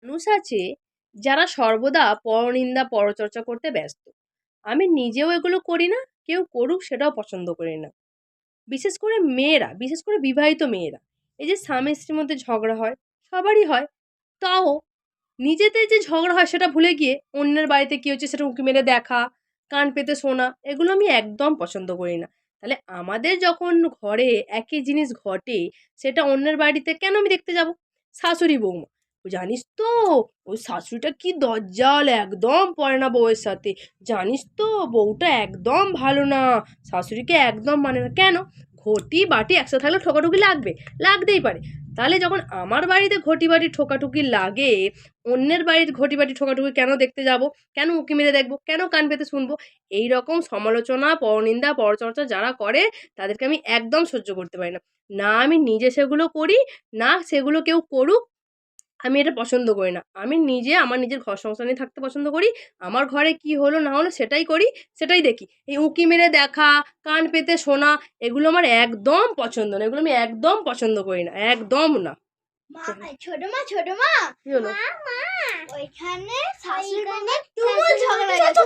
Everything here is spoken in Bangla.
মানুষ আছে যারা সর্বদা পরনিন্দা পরচর্চা করতে ব্যস্ত। আমি নিজেও এগুলো করি না, কেউ করুক সেটাও পছন্দ করি না। বিশেষ করে মেয়েরা, বিশেষ করে বিবাহিত মেয়েরা। এই যে স্বামী স্ত্রীর মধ্যে ঝগড়া হয়, সবারই হয়। তাও নিজেদের যে ঝগড়া হয় সেটা ভুলে গিয়ে অন্যের বাড়িতে কি হচ্ছে সেটা উঁকি মেরে দেখা, কান পেতে শোনা, এগুলো আমি একদম পছন্দ করি না। তাহলে আমাদের যখন ঘরে একই জিনিস ঘটে, সেটা অন্যের বাড়িতে কেন আমি দেখতে যাব? শাশুড়ি বৌমা, জানিস তো ওই শাশুড়িটা কি দজ্জাল, একদম পড়ে না বউয়ের সাথে। জানিস তো বউটা একদম ভালো না, শাশুড়িকে একদম মানে না। কেন? ঘটি বাটি একসাথে থাকলে ঠোকাঠুকি লাগবে, লাগতেই পারে। তাহলে যখন আমার বাড়িতে ঘটি বাটি ঠোকাঠুকি লাগে, অন্যের বাড়ির ঘটি বাটি ঠোকাঠুকি কেন দেখতে যাব? কেন উঁকি মেরে দেখব? কেন কান পেতে শুনবো? এই রকম সমালোচনা, পরনিন্দা, পরচর্চা যারা করে তাদেরকে আমি একদম সহ্য করতে পারি না। না আমি নিজে সেগুলো করি, না সেগুলো কেউ করুক। আমি এটা পছন্দ করি না। আমি নিজে আমার নিজের ঘর সংসার নিয়ে থাকতে পছন্দ করি। আমার ঘরে কি হলো না হলো সেটাই করি, সেটাই দেখি। এই উঁকি মেরে দেখা, কান পেতে শোনা, এগুলো আমার একদম পছন্দ না। এগুলো আমি একদম পছন্দ করি না, একদম না। ছোট মা কি হলো? ওইখানে শাশুড়ি বৌমা তুমুল ঝগড়া লাগছে।